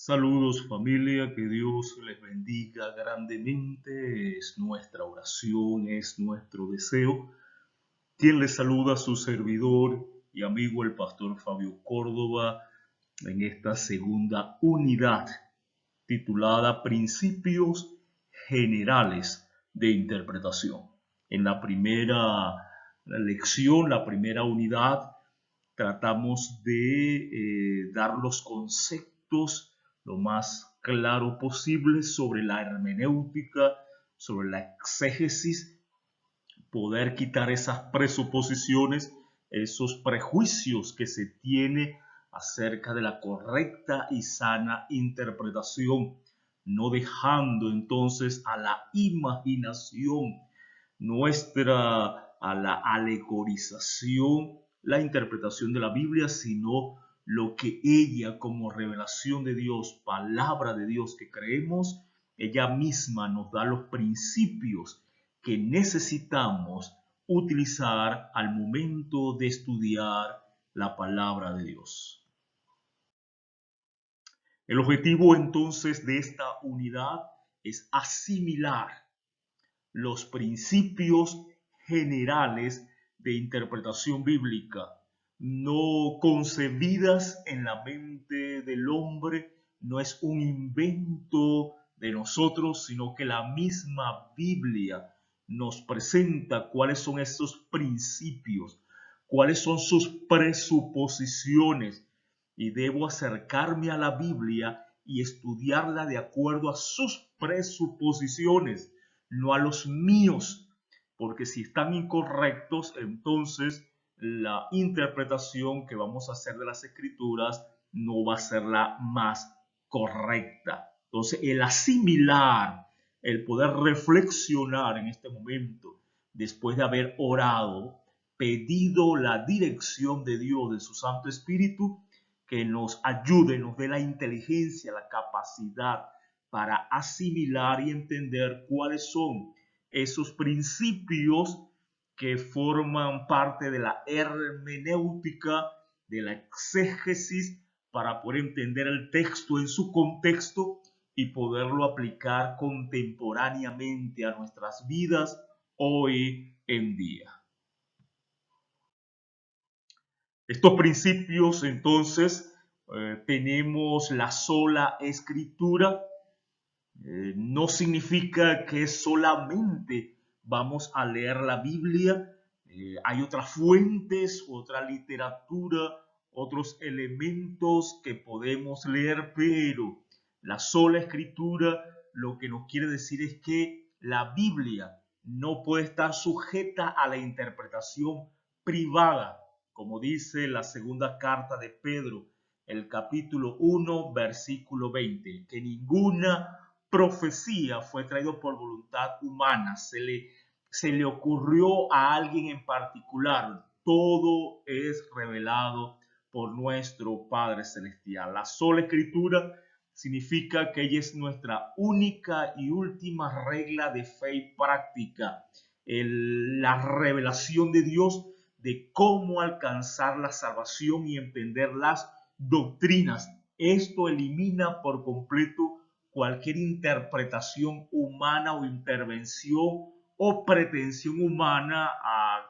Saludos familia, que Dios les bendiga grandemente, es nuestra oración, es nuestro deseo. Quien les saluda, su servidor y amigo el pastor Fabio Córdoba, en esta segunda unidad titulada Principios Generales de Interpretación. En la primera lección, la primera unidad, tratamos de dar los conceptos lo más claro posible sobre la hermenéutica, sobre la exégesis, poder quitar esas presuposiciones, esos prejuicios que se tiene acerca de la correcta y sana interpretación, no dejando entonces a la imaginación nuestra, a la alegorización, la interpretación de la Biblia, sino lo que ella como revelación de Dios, palabra de Dios que creemos, ella misma nos da los principios que necesitamos utilizar al momento de estudiar la palabra de Dios. El objetivo entonces de esta unidad es asimilar los principios generales de interpretación bíblica, no concebidas en la mente del hombre, no es un invento de nosotros, sino que la misma Biblia nos presenta cuáles son esos principios, cuáles son sus presuposiciones, y debo acercarme a la Biblia y estudiarla de acuerdo a sus presuposiciones, no a los míos, porque si están incorrectos, entonces la interpretación que vamos a hacer de las escrituras no va a ser la más correcta. Entonces, el asimilar, el poder reflexionar en este momento, después de haber orado, pedido la dirección de Dios, de su Santo Espíritu, que nos ayude, nos dé la inteligencia, la capacidad para asimilar y entender cuáles son esos principios que forman parte de la hermenéutica, de la exégesis, para poder entender el texto en su contexto y poderlo aplicar contemporáneamente a nuestras vidas hoy en día. Estos principios, entonces, tenemos la sola escritura. No significa que solamente vamos a leer la Biblia. Hay otras fuentes, otra literatura, otros elementos que podemos leer, pero la sola escritura lo que nos quiere decir es que la Biblia no puede estar sujeta a la interpretación privada, como dice la segunda carta de Pedro, el capítulo 1, versículo 20, que ninguna profecía fue traído por voluntad humana, se le ocurrió a alguien en particular. Todo es revelado por nuestro Padre Celestial. La sola escritura significa que ella es nuestra única y última regla de fe y práctica. La revelación de Dios de cómo alcanzar la salvación y entender las doctrinas. Esto elimina por completo cualquier interpretación humana o intervención o pretensión humana a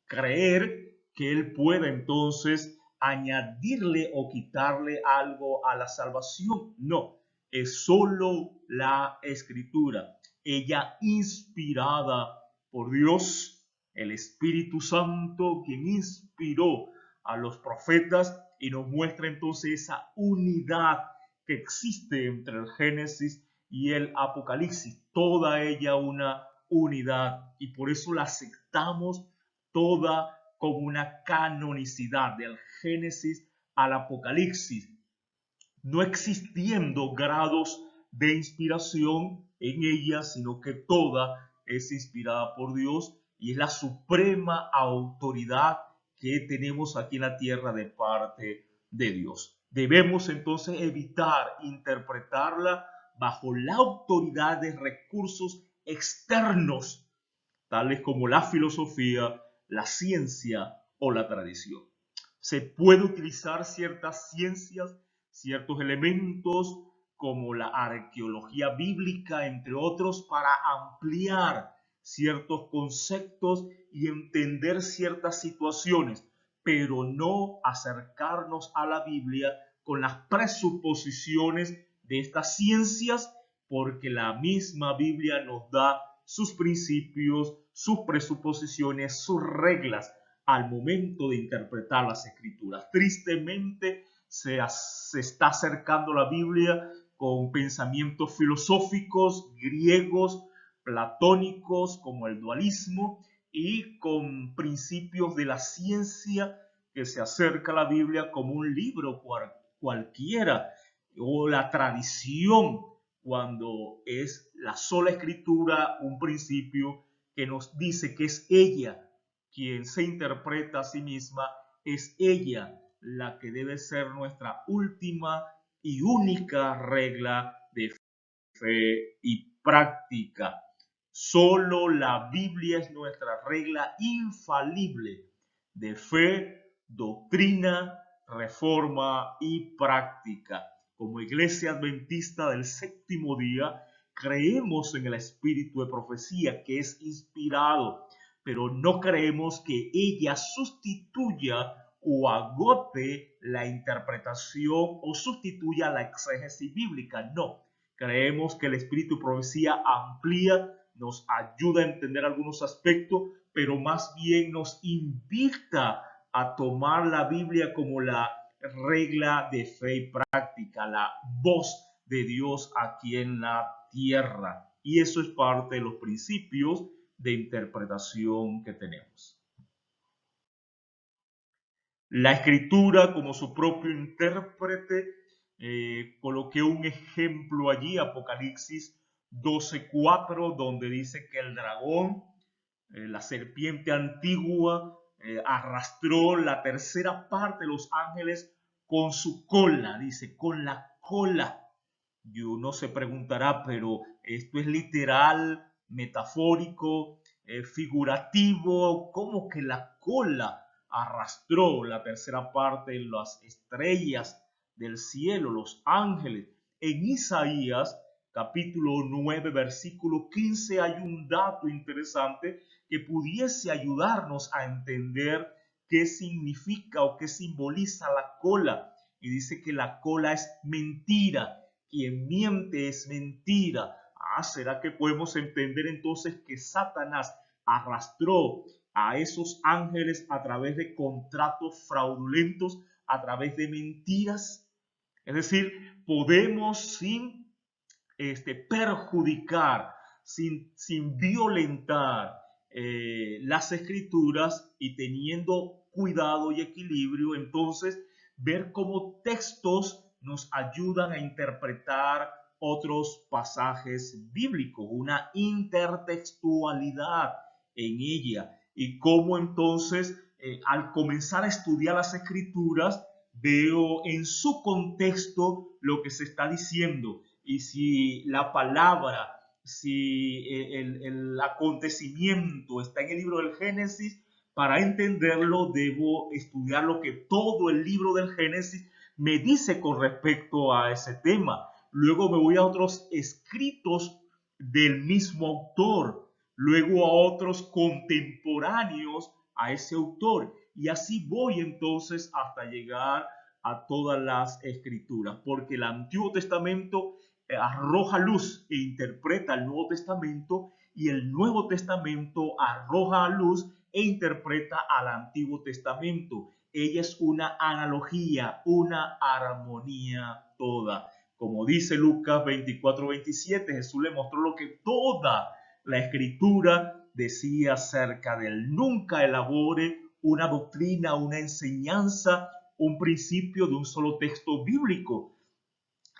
creer que él pueda entonces añadirle o quitarle algo a la salvación. No, es solo la escritura, ella inspirada por Dios, el Espíritu Santo, quien inspiró a los profetas y nos muestra entonces esa unidad que existe entre el Génesis y el Apocalipsis, toda ella una unidad, y por eso la aceptamos toda como una canonicidad del Génesis al Apocalipsis, no existiendo grados de inspiración en ella, sino que toda es inspirada por Dios y es la suprema autoridad que tenemos aquí en la tierra de parte de Dios. Debemos entonces evitar interpretarla bajo la autoridad de recursos externos, tales como la filosofía, la ciencia o la tradición. Se puede utilizar ciertas ciencias, ciertos elementos como la arqueología bíblica, entre otros, para ampliar ciertos conceptos y entender ciertas situaciones, pero no acercarnos a la Biblia con las presuposiciones de estas ciencias, porque la misma Biblia nos da sus principios, sus presuposiciones, sus reglas al momento de interpretar las escrituras. Tristemente se está acercando la Biblia con pensamientos filosóficos griegos, platónicos, como el dualismo, y con principios de la ciencia, que se acerca a la Biblia como un libro cualquiera, o la tradición, cuando es la sola escritura un principio que nos dice que es ella quien se interpreta a sí misma, es ella la que debe ser nuestra última y única regla de fe y práctica. Solo la Biblia es nuestra regla infalible de fe, doctrina, reforma y práctica. Como Iglesia Adventista del Séptimo Día, creemos en el espíritu de profecía que es inspirado, pero no creemos que ella sustituya o agote la interpretación o sustituya la exégesis bíblica. No, creemos que el espíritu de profecía amplía, nos ayuda a entender algunos aspectos, pero más bien nos invita a tomar la Biblia como la regla de fe y práctica, la voz de Dios aquí en la tierra. Y eso es parte de los principios de interpretación que tenemos. La escritura como su propio intérprete, coloqué un ejemplo allí, Apocalipsis 12:4, donde dice que el dragón, la serpiente antigua, arrastró la tercera parte de los ángeles con su cola, dice, con la cola. Y uno se preguntará, pero esto es literal, metafórico, figurativo, ¿cómo que la cola arrastró la tercera parte de las estrellas del cielo, los ángeles? En Isaías capítulo 9, versículo 15 hay un dato interesante que pudiese ayudarnos a entender qué significa o qué simboliza la cola. Y dice que la cola es mentira. Quien miente es mentira. ¿Será que podemos entender entonces que Satanás arrastró a esos ángeles a través de contratos fraudulentos, a través de mentiras? Es decir, podemos sin perjudicar, sin violentar las escrituras, y teniendo cuidado y equilibrio, entonces ver cómo textos nos ayudan a interpretar otros pasajes bíblicos, una intertextualidad en ella, y cómo entonces al comenzar a estudiar las escrituras veo en su contexto lo que se está diciendo, y si la palabra, si el acontecimiento está en el libro del Génesis, para entenderlo debo estudiar lo que todo el libro del Génesis me dice con respecto a ese tema. Luego me voy a otros escritos del mismo autor, luego a otros contemporáneos a ese autor, y así voy entonces hasta llegar a todas las escrituras, porque el Antiguo Testamento arroja luz e interpreta el Nuevo Testamento, y el Nuevo Testamento arroja luz e interpreta al Antiguo Testamento. Ella es una analogía, una armonía toda. Como dice Lucas 24:27, Jesús le mostró lo que toda la escritura decía acerca de él. Nunca elabore una doctrina, una enseñanza, un principio de un solo texto bíblico.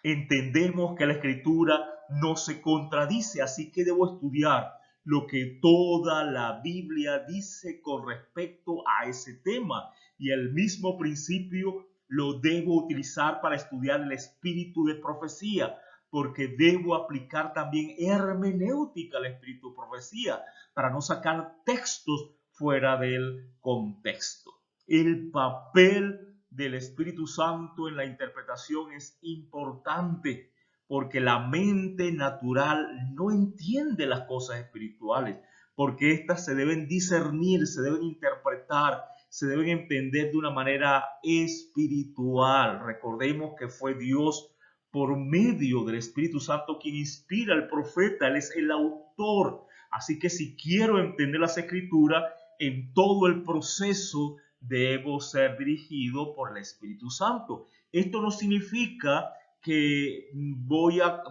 Entendemos que la escritura no se contradice, así que debo estudiar lo que toda la Biblia dice con respecto a ese tema, y el mismo principio lo debo utilizar para estudiar el espíritu de profecía, porque debo aplicar también hermenéutica al espíritu de profecía para no sacar textos fuera del contexto. El papel del Espíritu Santo en la interpretación es importante, porque la mente natural no entiende las cosas espirituales, porque éstas se deben discernir, se deben interpretar, se deben entender de una manera espiritual. Recordemos que fue Dios por medio del Espíritu Santo quien inspira al profeta, Él es el autor. Así que si quiero entender las Escrituras, en todo el proceso debo ser dirigido por el Espíritu Santo. Esto no significa que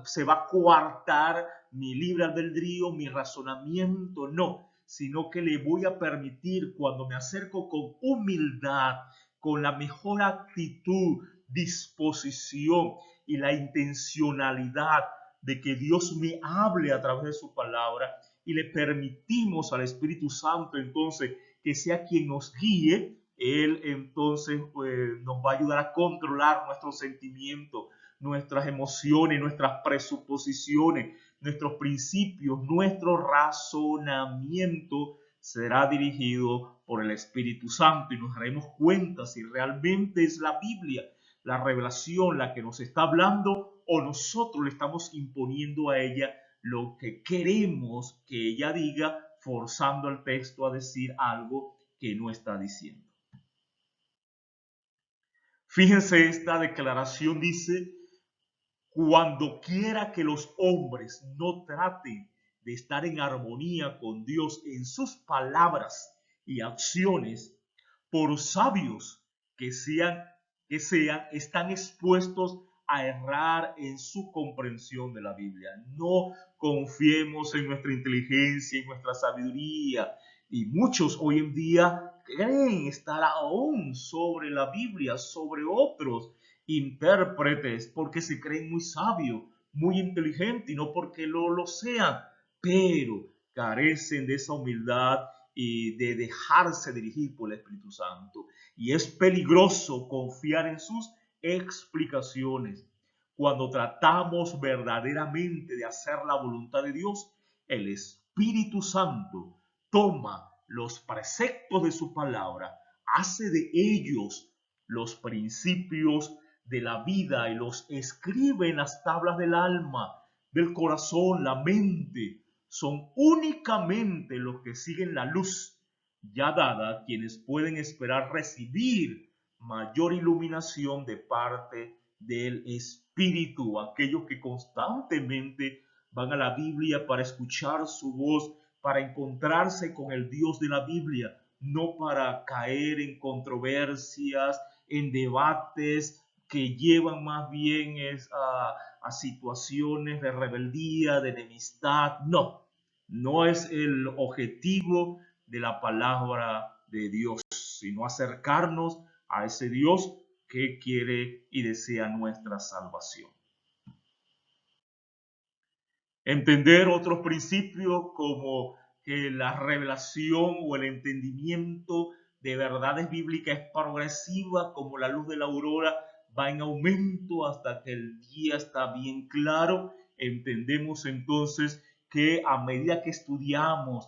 se va a coartar mi libre albedrío, mi razonamiento, no, sino que le voy a permitir, cuando me acerco con humildad, con la mejor actitud, disposición y la intencionalidad de que Dios me hable a través de su palabra, y le permitimos al Espíritu Santo entonces que sea quien nos guíe, Él entonces nos va a ayudar a controlar nuestros sentimientos, nuestras emociones, nuestras presuposiciones, nuestros principios, nuestro razonamiento será dirigido por el Espíritu Santo y nos daremos cuenta si realmente es la Biblia, la revelación, la que nos está hablando, o nosotros le estamos imponiendo a ella lo que queremos que ella diga, forzando al texto a decir algo que no está diciendo. Fíjense, esta declaración dice: cuando quiera que los hombres no traten de estar en armonía con Dios en sus palabras y acciones, por sabios que sean, están expuestos a errar en su comprensión de la Biblia. No confiemos en nuestra inteligencia, en nuestra sabiduría. Y muchos hoy en día creen estar aún sobre la Biblia, sobre otros intérpretes, porque se creen muy sabios, muy inteligentes, y no porque lo sean, pero carecen de esa humildad y de dejarse dirigir por el Espíritu Santo. Y es peligroso confiar en sus explicaciones. Cuando tratamos verdaderamente de hacer la voluntad de Dios, el Espíritu Santo toma los preceptos de su palabra, hace de ellos los principios de la vida y los escribe en las tablas del alma, del corazón, la mente. Son únicamente los que siguen la luz ya dada quienes pueden esperar recibir mayor iluminación de parte del Espíritu, aquellos que constantemente van a la Biblia para escuchar su voz, para encontrarse con el Dios de la Biblia, no para caer en controversias, en debates que llevan más bien a situaciones de rebeldía, de enemistad. No, no es el objetivo de la palabra de Dios, sino acercarnos a ese Dios que quiere y desea nuestra salvación. Entender otros principios como que la revelación o el entendimiento de verdades bíblicas es progresiva, como la luz de la aurora va en aumento hasta que el día está bien claro. Entendemos entonces que a medida que estudiamos,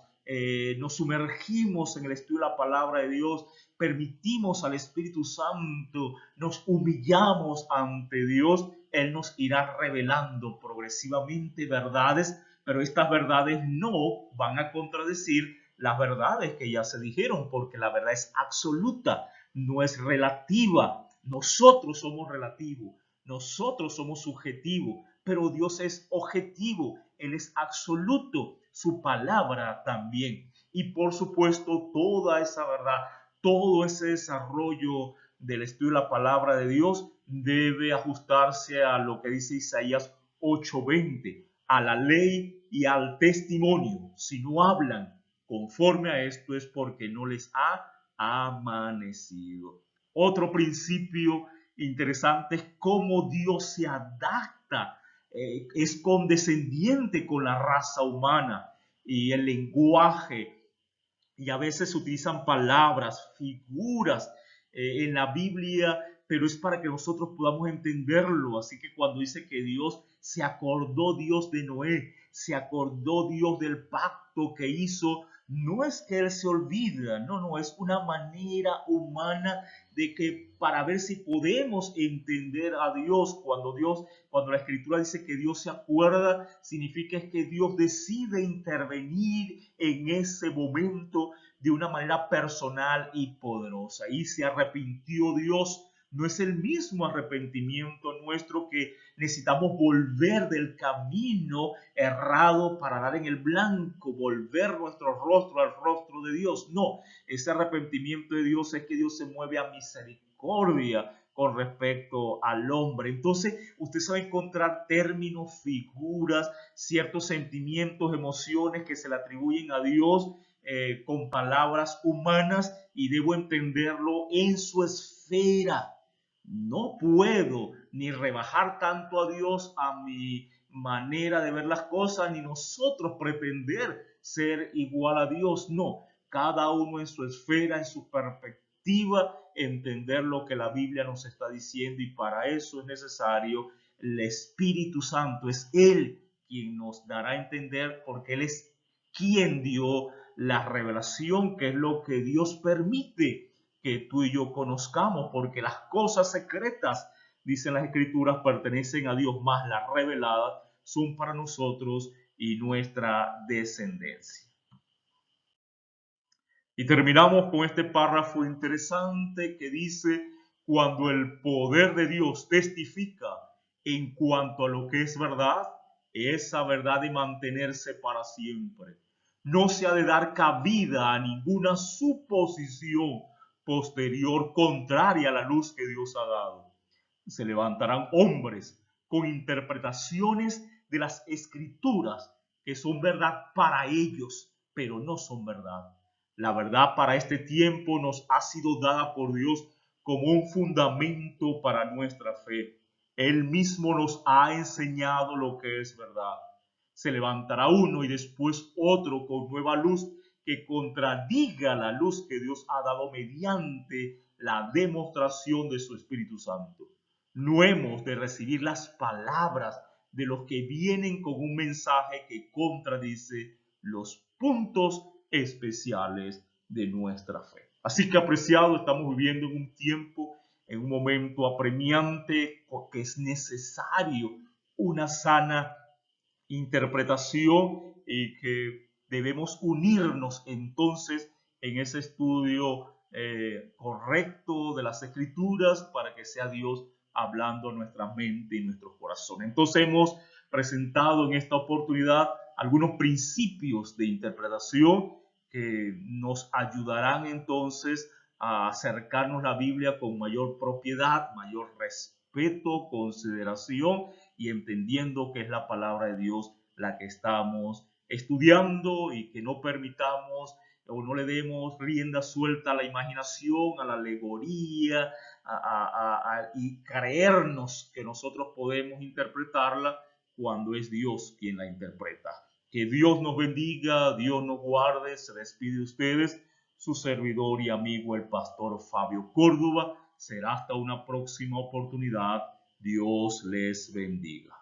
nos sumergimos en el estudio de la palabra de Dios, permitimos al Espíritu Santo, nos humillamos ante Dios, Él nos irá revelando progresivamente verdades, pero estas verdades no van a contradecir las verdades que ya se dijeron, porque la verdad es absoluta, no es relativa. Nosotros somos relativos, nosotros somos subjetivos, pero Dios es objetivo, Él es absoluto, su palabra también. Y por supuesto, toda esa verdad, todo ese desarrollo del estudio de la palabra de Dios debe ajustarse a lo que dice Isaías 8:20, a la ley y al testimonio. Si no hablan conforme a esto es porque no les ha amanecido. Otro principio interesante es cómo Dios se adapta, es condescendiente con la raza humana y el lenguaje, y a veces se utilizan palabras, figuras en la Biblia, pero es para que nosotros podamos entenderlo. Así que cuando dice que Dios se acordó, Dios de Noé, se acordó Dios del pacto que hizo, no es que Él se olvida, no, es una manera humana de que para ver si podemos entender a Dios. Cuando la Escritura dice que Dios se acuerda, significa es que Dios decide intervenir en ese momento de una manera personal y poderosa. Y se arrepintió Dios. No es el mismo arrepentimiento nuestro, que necesitamos volver del camino errado para dar en el blanco, volver nuestro rostro al rostro de Dios. No, ese arrepentimiento de Dios es que Dios se mueve a misericordia con respecto al hombre. Entonces, usted sabe encontrar términos, figuras, ciertos sentimientos, emociones que se le atribuyen a Dios con palabras humanas, y debo entenderlo en su esfera. No puedo ni rebajar tanto a Dios a mi manera de ver las cosas, ni nosotros pretender ser igual a Dios. No, cada uno en su esfera, en su perspectiva, entender lo que la Biblia nos está diciendo, y para eso es necesario el Espíritu Santo. Es Él quien nos dará a entender, porque Él es quien dio la revelación, que es lo que Dios permite que tú y yo conozcamos, porque las cosas secretas, dicen las Escrituras, pertenecen a Dios, más las reveladas son para nosotros y nuestra descendencia. Y terminamos con este párrafo interesante que dice: cuando el poder de Dios testifica en cuanto a lo que es verdad, esa verdad de mantenerse para siempre. No se ha de dar cabida a ninguna suposición posterior contraria a la luz que Dios ha dado. Se levantarán hombres con interpretaciones de las Escrituras que son verdad para ellos, pero no son verdad. La verdad para este tiempo nos ha sido dada por Dios como un fundamento para nuestra fe. Él mismo nos ha enseñado lo que es verdad. Se levantará uno y después otro con nueva luz que contradiga la luz que Dios ha dado mediante la demostración de su Espíritu Santo. No hemos de recibir las palabras de los que vienen con un mensaje que contradice los puntos especiales de nuestra fe. Así que, apreciado, estamos viviendo en un tiempo, en un momento apremiante, porque es necesario una sana interpretación, y que debemos unirnos entonces en ese estudio correcto de las Escrituras, para que sea Dios hablando a nuestra mente y nuestro corazón. Entonces hemos presentado en esta oportunidad algunos principios de interpretación que nos ayudarán entonces a acercarnos a la Biblia con mayor propiedad, mayor respeto, consideración, y entendiendo que es la palabra de Dios la que estamos estudiando, y que no permitamos o no le demos rienda suelta a la imaginación, a la alegoría, y creernos que nosotros podemos interpretarla cuando es Dios quien la interpreta. Que Dios nos bendiga, Dios nos guarde. Se despide de ustedes su servidor y amigo, el pastor Fabio Córdoba. Será hasta una próxima oportunidad. Dios les bendiga.